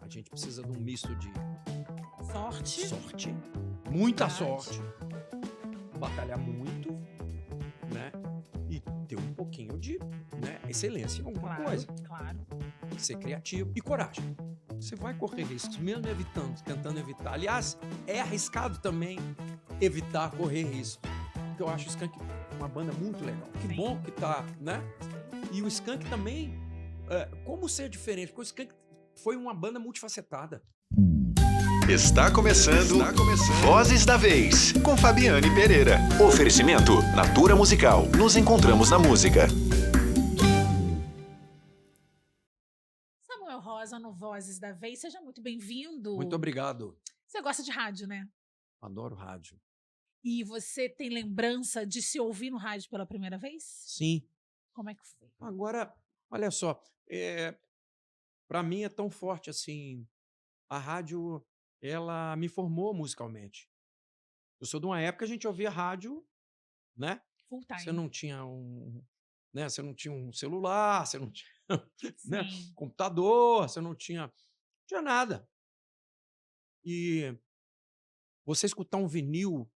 A gente precisa de um misto de Sorte. muita Verdade. sorte, batalhar muito, né? E ter um pouquinho de, né, excelência em alguma coisa. Claro. Ser criativo e coragem. Você vai correr riscos, mesmo tentando evitar. Aliás, é arriscado também evitar correr riscos. Porque eu acho o Skank uma banda muito legal. Que Sim. bom que tá, né? E o Skank também, como ser diferente? Porque o Skank foi uma banda multifacetada. Está começando Vozes da Vez, com Fabiane Pereira. Oferecimento Natura Musical. Nos encontramos na música. Samuel Rosa no Vozes da Vez, seja muito bem-vindo. Muito obrigado. Você gosta de rádio, né? Adoro rádio. E você tem lembrança de se ouvir no rádio pela primeira vez? Sim. Como é que foi? Agora, olha só, para mim é tão forte assim. A rádio, ela me formou musicalmente. Eu sou de uma época que a gente ouvia rádio, né? Full time. Você não tinha né? Você não tinha um celular, você não tinha, né, Sim. computador, você não tinha nada. E você escutar um vinil,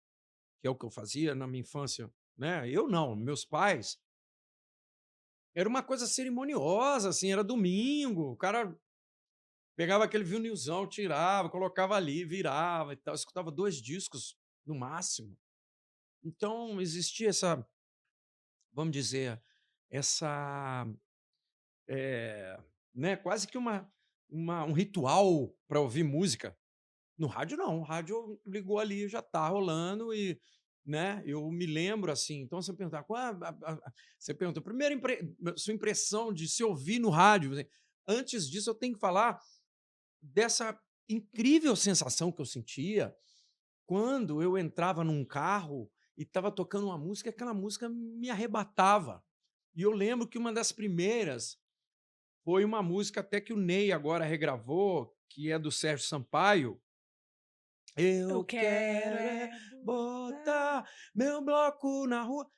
que é o que eu fazia na minha infância, né? Eu não, meus pais, era uma coisa cerimoniosa, assim, era domingo, o cara pegava aquele vinilzão, tirava, colocava ali, virava e tal, eu escutava 2 discos no máximo. Então existia essa, vamos dizer, essa, né, quase que um ritual para ouvir música. No rádio não, o rádio ligou ali, já tá rolando e, né, eu me lembro assim, então você perguntar, você pergunta, sua impressão de se ouvir no rádio, antes disso eu tenho que falar dessa incrível sensação que eu sentia quando eu entrava num carro e estava tocando uma música, aquela música me arrebatava. E eu lembro que uma das primeiras foi uma música até que o Ney agora regravou, que é do Sérgio Sampaio. Eu quero botar meu bloco na rua.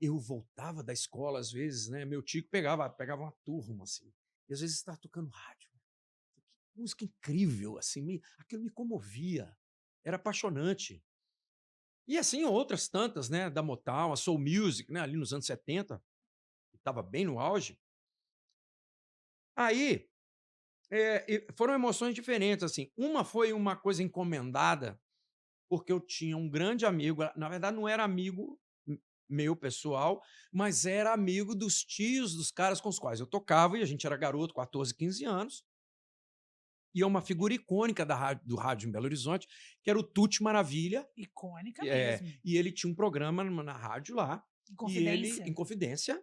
Eu voltava da escola às vezes, né? Meu tio pegava uma turma assim, e às vezes estava tocando rádio. Que música incrível, assim, aquilo me comovia. Era apaixonante. E assim outras tantas, né, da Motown, a Soul Music, né, ali nos anos 70, estava bem no auge. Aí, foram emoções diferentes, assim. Uma foi uma coisa encomendada, porque eu tinha um grande amigo, na verdade não era amigo meu pessoal, mas era amigo dos tios dos caras com os quais eu tocava, e a gente era garoto, 14, 15 anos. E é uma figura icônica do rádio em Belo Horizonte, que era o Tuti Maravilha. Icônica mesmo. E ele tinha um programa na rádio lá. Em Confidência.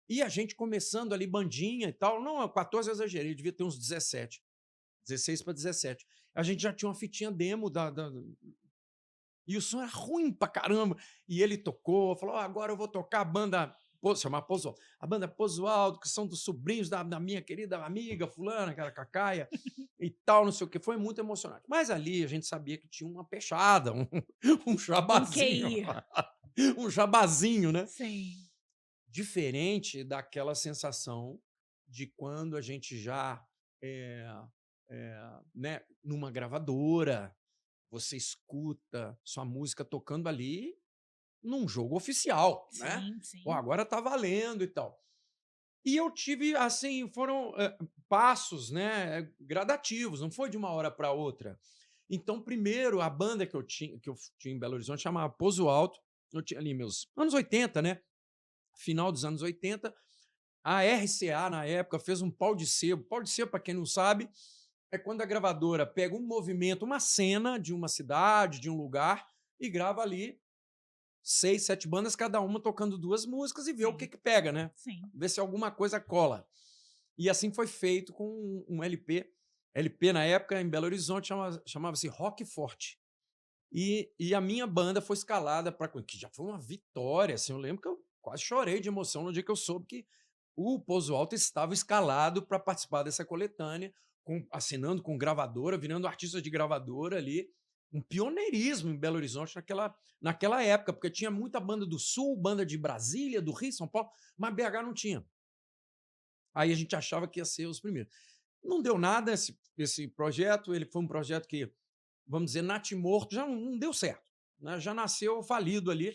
E a gente começando ali, bandinha e tal. Não, 14 eu exagerei, devia ter uns 17. 16 para 17. A gente já tinha uma fitinha demo e o som era ruim pra caramba. E ele tocou, falou: agora eu vou tocar a banda. Chamar Pozualto. A banda Pozualto, que são dos sobrinhos da minha querida amiga fulana, aquela Cacaia, e tal, não sei o que. Foi muito emocionante. Mas ali a gente sabia que tinha uma peixada, um jabazinho. Um jabazinho, né? Sim. Diferente daquela sensação de quando a gente já, né, numa gravadora, você escuta sua música tocando ali num jogo oficial, né? Sim. Pô, agora tá valendo e tal. E eu tive, assim, foram passos, né, gradativos, não foi de uma hora para outra. Então, primeiro, a banda que eu tinha em Belo Horizonte chamava Pouso Alto. Eu tinha ali meus anos 80, né? Final dos anos 80. A RCA, na época, fez um pau de sebo. Pau de sebo, para quem não sabe, é quando a gravadora pega um movimento, uma cena de uma cidade, de um lugar, e grava ali 6, 7 bandas, cada uma tocando 2 músicas e vê o que pega, né? Sim. Vê se alguma coisa cola. E assim foi feito com um LP. LP, na época, em Belo Horizonte, chamava-se Rock Forte. E a minha banda foi escalada para... Que já foi uma vitória, assim. Eu lembro que eu quase chorei de emoção no dia que eu soube que o Pouso Alto estava escalado para participar dessa coletânea, assinando com gravadora, virando artista de gravadora ali. Um pioneirismo em Belo Horizonte naquela época, porque tinha muita banda do Sul, banda de Brasília, do Rio, São Paulo, mas BH não tinha. Aí a gente achava que ia ser os primeiros. Não deu nada esse projeto, ele foi um projeto que, vamos dizer, natimorto, já não deu certo, né? Já nasceu falido ali.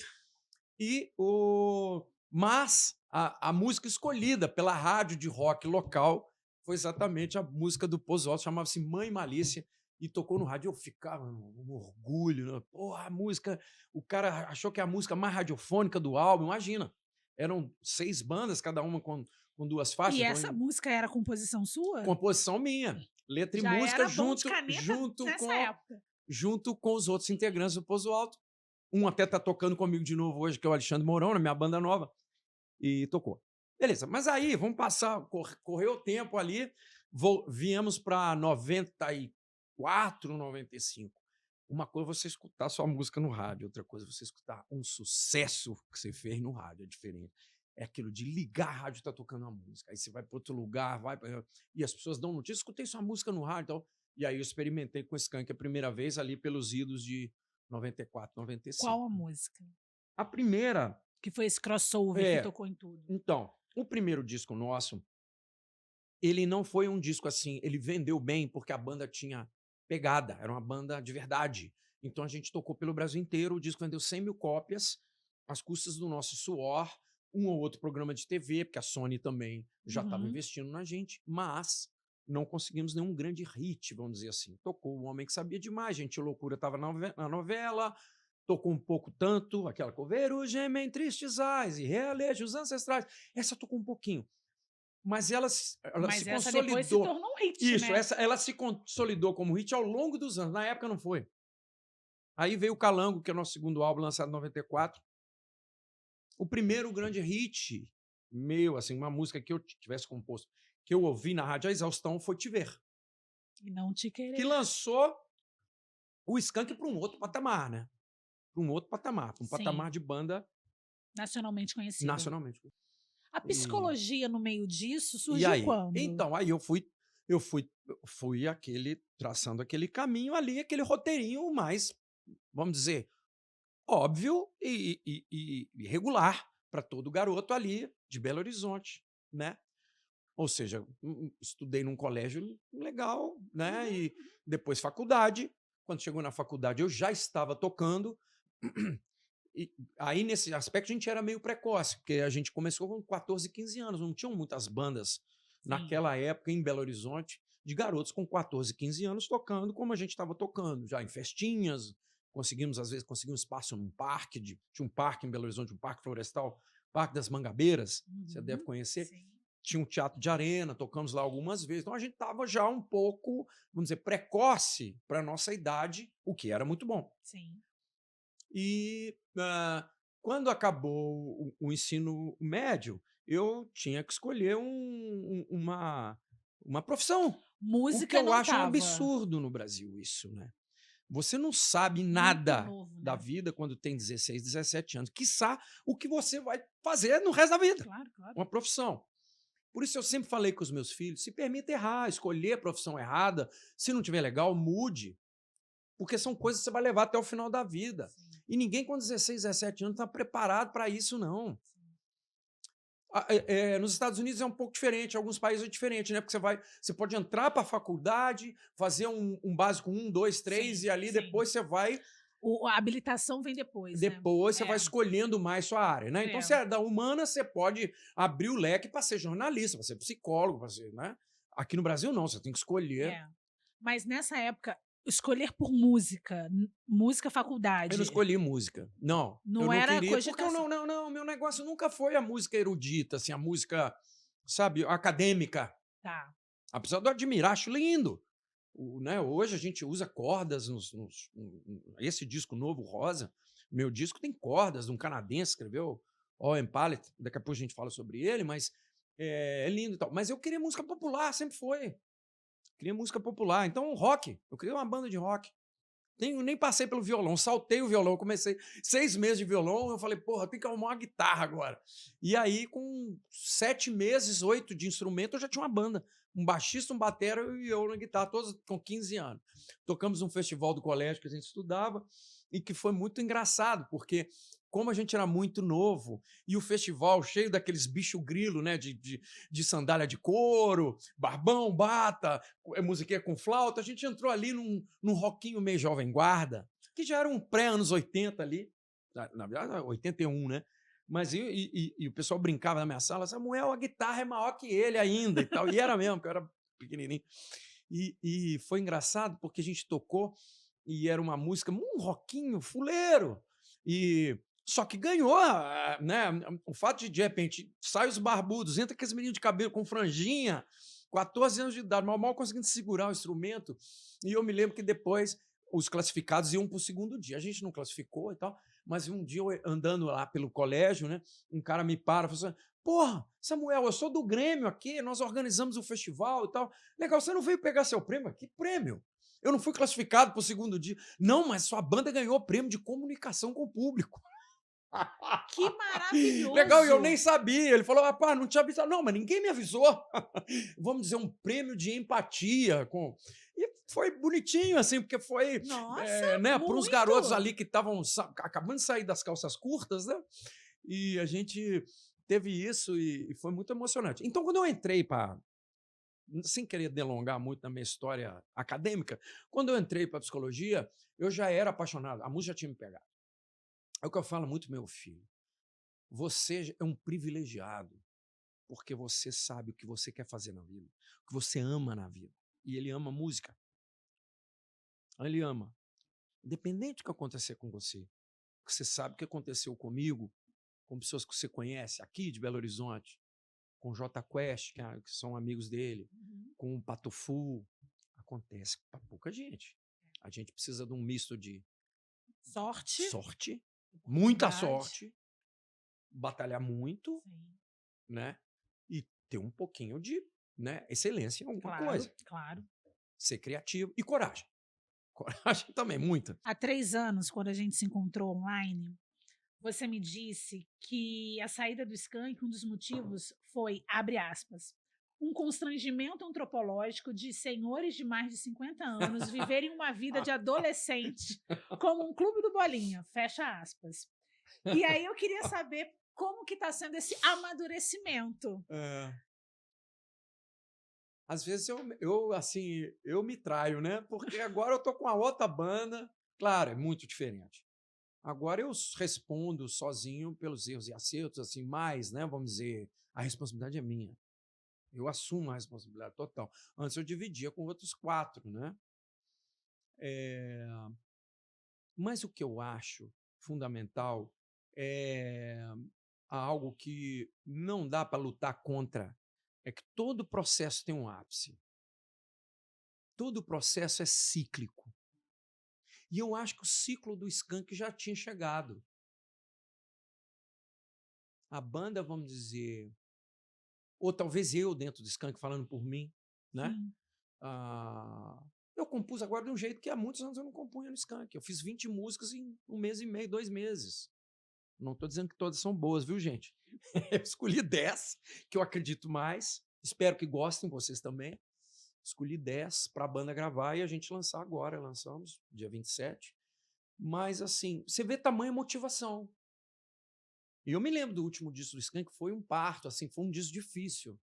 Mas a música escolhida pela rádio de rock local foi exatamente a música do Pozo Alto, chamava-se Mãe Malícia, e tocou no rádio. Eu ficava um orgulho, né? Porra, a música, o cara achou que é a música mais radiofônica do álbum, imagina. Eram 6 bandas, cada uma com 2 faixas. E então, essa música era composição sua? composição minha, letra e Já música era bom de caneta nessa época. junto com os outros integrantes do Pozo Alto. Um até tá tocando comigo de novo hoje, que é o Alexandre Mourão, na minha banda nova, e tocou. Beleza, mas aí vamos passar, correu o tempo ali, viemos para 94, 95. Uma coisa é você escutar sua música no rádio, outra coisa é você escutar um sucesso que você fez no rádio, é diferente. É aquilo de ligar a rádio e tá tocando uma música. Aí você vai para outro lugar, e as pessoas dão notícia, escutei sua música no rádio. Então, e aí eu experimentei com o Skank a primeira vez ali pelos idos de 94, 95. Qual a música? A primeira... Que foi esse crossover que tocou em tudo. Então, o primeiro disco nosso, ele não foi um disco assim, ele vendeu bem porque a banda tinha pegada, era uma banda de verdade. Então a gente tocou pelo Brasil inteiro, o disco vendeu 100 mil cópias, às custas do nosso suor, um ou outro programa de TV, porque a Sony também já estava investindo na gente, mas não conseguimos nenhum grande hit, vamos dizer assim. Tocou O Homem que Sabia Demais, Gente Loucura estava na novela, tocou um pouco tanto, aquela coveiro gemem tristes ais e realeje os ancestrais. Essa tocou um pouquinho. Mas ela se consolidou. Depois se tornou um hit, Isso, né? ela se consolidou como hit ao longo dos anos. Na época não foi. Aí veio o Calango, que é o nosso segundo álbum, lançado em 94. O primeiro grande hit meu, assim, uma música que eu tivesse composto, que eu ouvi na rádio a exaustão, foi Te Ver. E Não Te Querer. Que lançou o Skank para um outro patamar, né? Para um outro patamar, para um patamar de banda nacionalmente conhecida. nacionalmente. A psicologia no meio disso E surgiu aí? quando? Então, aí eu fui traçando aquele caminho ali, aquele roteirinho mais, vamos dizer, óbvio e regular para todo garoto ali de Belo Horizonte, né? Ou seja, estudei num colégio legal, né? E depois faculdade. Quando chegou na faculdade, eu já estava tocando. E aí, nesse aspecto, a gente era meio precoce, porque a gente começou com 14, 15 anos. Não tinham muitas bandas naquela época em Belo Horizonte de garotos com 14, 15 anos tocando como a gente estava tocando, já em festinhas. Às vezes, conseguimos espaço num parque. Tinha um parque em Belo Horizonte, um parque florestal, Parque das Mangabeiras, você deve conhecer. Sim. Tinha um teatro de arena, tocamos lá algumas vezes. Então, a gente estava já um pouco, vamos dizer, precoce para a nossa idade, o que era muito bom. Sim. E quando acabou o ensino médio, eu tinha que escolher uma profissão. Música O que eu não acho um tava. absurdo no Brasil, isso, né? Você não sabe Muito nada novo, né? da vida quando tem 16, 17 anos. Quiçá o que você vai fazer no resto da vida. Claro, claro. Uma profissão. Por isso eu sempre falei com os meus filhos, se permita errar, escolher a profissão errada. Se não tiver legal, mude. Porque são coisas que você vai levar até o final da vida. Sim. E ninguém com 16, 17 anos está preparado para isso, não. Nos Estados Unidos é um pouco diferente, em alguns países é diferente, né? Porque você pode entrar para a faculdade, fazer um básico 1, 2, 3, Sim, e ali sim. depois você vai. A habilitação vem depois, né? Depois você vai escolhendo mais sua área, né? Então, se é da humana, você pode abrir o leque para ser jornalista, para ser psicólogo, para ser, né? Aqui no Brasil, não, você tem que escolher. Mas nessa época, escolher por música, música faculdade. Eu não escolhi música. Não. Não eu não era queria, porque cogitação. não. Meu negócio nunca foi a música erudita, assim, a música, sabe, acadêmica. Tá. Apesar de eu admirar, acho lindo. Né, hoje a gente usa cordas esse disco novo, Rosa, meu disco tem cordas de um canadense, escreveu Owen Pallet, daqui a pouco a gente fala sobre ele, mas é lindo e tal. Mas eu queria música popular, sempre foi. Queria música popular. Então, rock. Eu queria uma banda de rock. Nem passei pelo violão, saltei o violão. Eu comecei 6 meses de violão, eu falei, porra, tem que arrumar uma guitarra agora. E aí, com 7 meses, 8 de instrumento, eu já tinha uma banda. Um baixista, um batera e eu na guitarra, todos com 15 anos. Tocamos um festival do colégio que a gente estudava e que foi muito engraçado, porque como a gente era muito novo, e o festival cheio daqueles bicho grilo, né, de sandália de couro, barbão, bata, musiquinha com flauta, a gente entrou ali num rockinho meio jovem guarda, que já era um pré-anos 80 ali, na verdade 81, né? Mas e o pessoal brincava na minha sala, Samuel, a guitarra é maior que ele ainda e tal, e era mesmo, porque eu era pequenininho. E foi engraçado porque a gente tocou e era uma música, um rockinho fuleiro, só que ganhou, né? O fato de repente, sai os barbudos, entra aqueles meninos de cabelo com franjinha, 14 anos de idade, mal conseguindo segurar o instrumento, e eu me lembro que depois os classificados iam para o segundo dia, a gente não classificou e tal, mas um dia eu andando lá pelo colégio, né? Um cara me para e falou assim, porra, Samuel, eu sou do Grêmio aqui, nós organizamos o festival e tal, legal, você não veio pegar seu prêmio? Que prêmio? Eu não fui classificado para o segundo dia. Não, mas sua banda ganhou o prêmio de comunicação com o público. Que maravilhoso! Legal, e eu nem sabia. Ele falou, rapaz, não tinha avisado. Não, mas ninguém me avisou. Vamos dizer, um prêmio de empatia. E foi bonitinho, assim, porque foi né, para os garotos ali que estavam acabando de sair das calças curtas, né? E a gente teve isso e foi muito emocionante. Então, quando eu entrei para... Sem querer delongar muito na minha história acadêmica, quando eu entrei para a psicologia, eu já era apaixonado, a música já tinha me pegado. É o que eu falo muito, meu filho. Você é um privilegiado, porque você sabe o que você quer fazer na vida, o que você ama na vida. E ele ama música. Ele ama. Independente do que acontecer com você, você sabe o que aconteceu comigo, com pessoas que você conhece aqui de Belo Horizonte, com o Jota Quest, que são amigos dele, com o Patofu, acontece para pouca gente. A gente precisa de um misto de sorte, muita sorte, batalhar muito, né? E ter um pouquinho de, né, excelência em alguma coisa. Claro. Ser criativo e coragem. Coragem também, muita. Há 3 anos, quando a gente se encontrou online, você me disse que a saída do Skank, um dos motivos foi, abre aspas, um constrangimento antropológico de senhores de mais de 50 anos viverem uma vida de adolescente como um clube do Bolinha, fecha aspas. E aí eu queria saber como que está sendo esse amadurecimento. Às vezes eu me traio, né? Porque agora eu tô com a outra banda, claro, é muito diferente. Agora eu respondo sozinho pelos erros e acertos, assim, mais, né? Vamos dizer, a responsabilidade é minha. Eu assumo a responsabilidade total. Antes eu dividia com outros 4, né? Mas o que eu acho fundamental é algo que não dá para lutar contra, é que todo processo tem um ápice. Todo processo é cíclico. E eu acho que o ciclo do Skank já tinha chegado. A banda, vamos dizer, ou talvez eu dentro do Skank, falando por mim, né? Eu compus agora de um jeito que há muitos anos eu não compunha no Skank. Eu fiz 20 músicas em 1 mês e meio, 2 meses. Não estou dizendo que todas são boas, viu, gente? Eu escolhi 10, que eu acredito mais. Espero que gostem, vocês também. Escolhi 10 para a banda gravar e a gente lançar agora. Lançamos dia 27. Mas, assim, você vê tamanha motivação. E eu me lembro do último disco do Skank, foi um parto, assim, foi um disco difícil.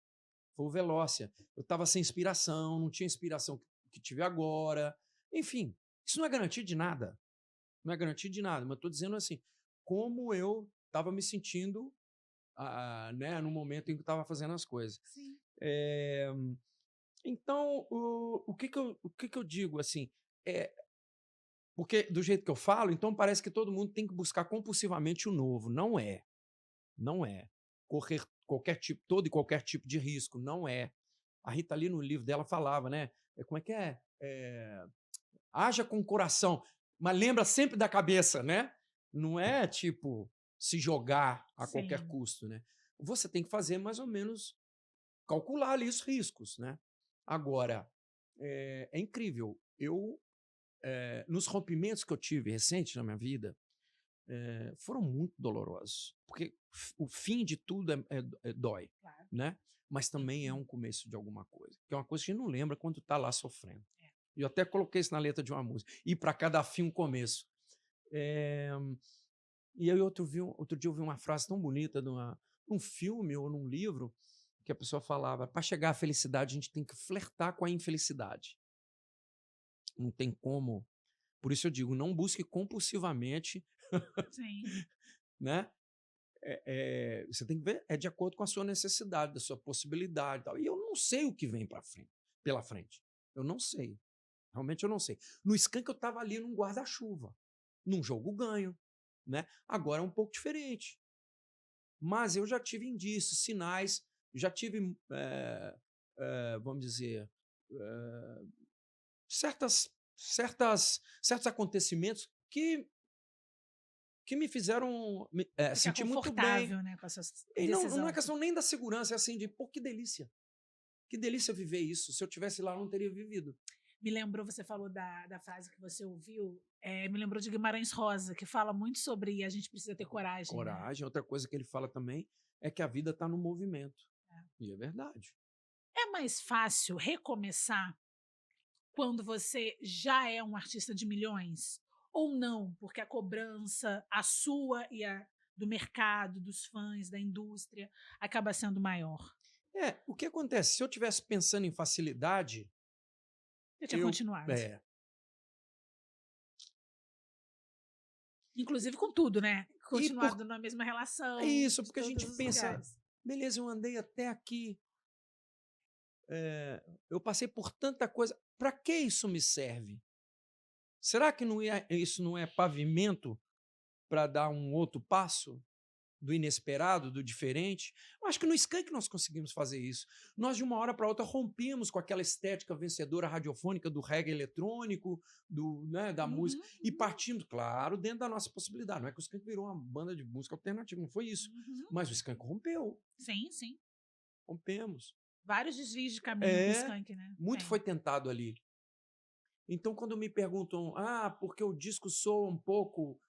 Foi o Velócia. Eu estava sem inspiração, não tinha inspiração que tive agora. Enfim, isso não é garantia de nada. Não é garantia de nada, mas eu estou dizendo assim, como eu estava me sentindo né, no momento em que eu estava fazendo as coisas. Sim. Então, o que eu digo assim? Porque do jeito que eu falo, então parece que todo mundo tem que buscar compulsivamente o novo. Não é. Não é. Correr todo e qualquer tipo de risco. Não é. A Rita ali no livro dela falava, né? Como é que é? Haja com o coração, mas lembra sempre da cabeça, né? Não é tipo se jogar a qualquer custo, né? Você tem que fazer mais ou menos, calcular ali os riscos, né? Agora, é incrível. Nos rompimentos que eu tive recentes na minha vida, foram muito dolorosos, porque o fim de tudo dói, Claro. né? Mas também é um começo de alguma coisa, que é uma coisa que a gente não lembra quando está lá sofrendo. E eu até coloquei isso na letra de uma música. E para cada fim um começo. E aí outro dia eu vi uma frase tão bonita num filme ou num livro que a pessoa falava, para chegar à felicidade a gente tem que flertar com a infelicidade. Não tem como. Por isso eu digo, não busque compulsivamente, Sim. né? Você tem que ver, é de acordo com a sua necessidade, da sua possibilidade e tal. E eu não sei o que vem pela frente. Eu não sei. Realmente eu não sei. No Skank eu estava ali num guarda-chuva, num jogo ganho, né? Agora é um pouco diferente. Mas eu já tive indícios, sinais, já tive, vamos dizer, certos acontecimentos que me fizeram Ficar sentir muito bem. confortável, né, com a sua E não é decisão. questão nem da segurança, é assim de, pô, que delícia. Que delícia viver isso. Se eu tivesse lá, eu não teria vivido. Me lembrou, você falou da frase que você ouviu, me lembrou de Guimarães Rosa, que fala muito sobre a gente precisa ter coragem. Coragem. Né? Outra coisa que ele fala também é que a vida está no movimento. E é verdade. É mais fácil recomeçar quando você já é um artista de milhões? Ou não? Porque a cobrança, a sua e a do mercado, dos fãs, da indústria, acaba sendo maior. O que acontece? Se eu estivesse pensando em facilidade, Eu tinha continuado. Inclusive com tudo, né? Continuado na mesma relação. É isso, porque a gente pensa, beleza, eu andei até aqui, eu passei por tanta coisa, para que isso me serve? Será que isso não é pavimento para dar um outro passo? Do inesperado, do diferente? Eu acho que no Skank nós conseguimos fazer isso. Nós, de uma hora para outra, rompemos com aquela estética vencedora radiofônica do reggae eletrônico, da música, e partimos, claro, dentro da nossa possibilidade. Não é que o Skank virou uma banda de música alternativa, não foi isso. Mas o Skank rompeu. Sim, sim. Rompemos. Vários desvios de caminho do Skank, né? Muito foi tentado ali. Então, quando me perguntam, porque o disco soa um pouco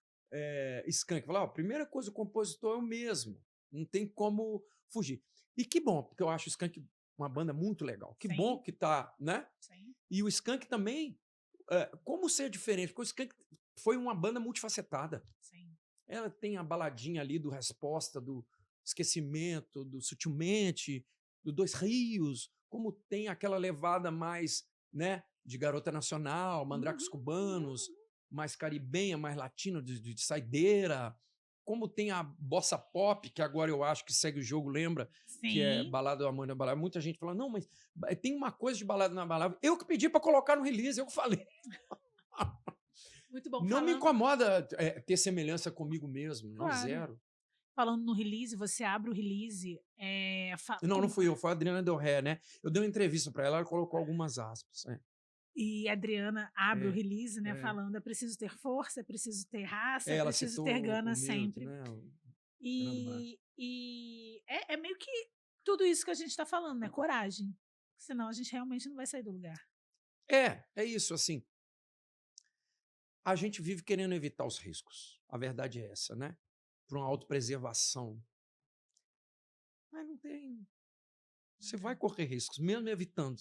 Skank, falar, a primeira coisa, o compositor é o mesmo, não tem como fugir. E que bom, porque eu acho o Skank uma banda muito legal. Que bom que tá, né? Sim. E o Skank também, como ser diferente? Porque o Skank foi uma banda multifacetada. Sim. Ela tem a baladinha ali do Resposta, do Esquecimento, do Sutilmente, do Dois Rios, como tem aquela levada mais, né, de Garota Nacional, Mandracos Cubanos, mais caribenha, mais latino, de saideira, como tem a bossa pop, que agora eu acho que segue o jogo, lembra? Sim. Que é Balada do Amor na Balada. Muita gente fala, não, mas tem uma coisa de Balada na Balada. Eu que pedi para colocar no release, eu que falei. Muito bom. Não me incomoda ter semelhança comigo mesmo, não, claro. Zero. Falando no release, você abre o release... Não fui eu, foi a Adriana Del Rey, né? Eu dei uma entrevista para ela colocou algumas aspas, E a Adriana abre o release, né, falando, é preciso ter força, é preciso ter raça, é preciso ter gana sempre. Né? E é meio que tudo isso que a gente está falando, né? Coragem. Senão a gente realmente não vai sair do lugar. É isso, assim. A gente vive querendo evitar os riscos. A verdade é essa, né? Para uma autopreservação. Mas não tem. Você vai correr riscos, mesmo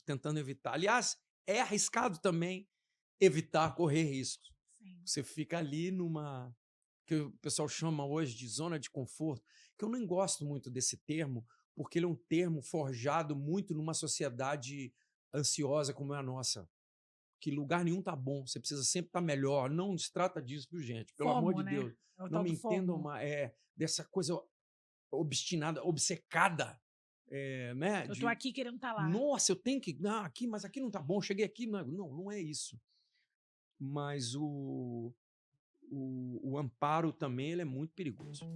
tentando evitar. Aliás, é arriscado também evitar correr riscos. Sim. Você fica ali numa... que o pessoal chama hoje de zona de conforto, que eu nem gosto muito desse termo, porque ele é um termo forjado muito numa sociedade ansiosa como é a nossa. Que lugar nenhum tá bom, você precisa sempre estar melhor. Não se trata disso, viu, gente? Pelo amor de Deus. Não me entendam dessa coisa obstinada, obcecada. Né? Eu tô aqui querendo estar lá. Nossa, eu tenho que... aqui, mas aqui não tá bom, cheguei aqui... Não é isso. Mas o amparo também ele é muito perigoso.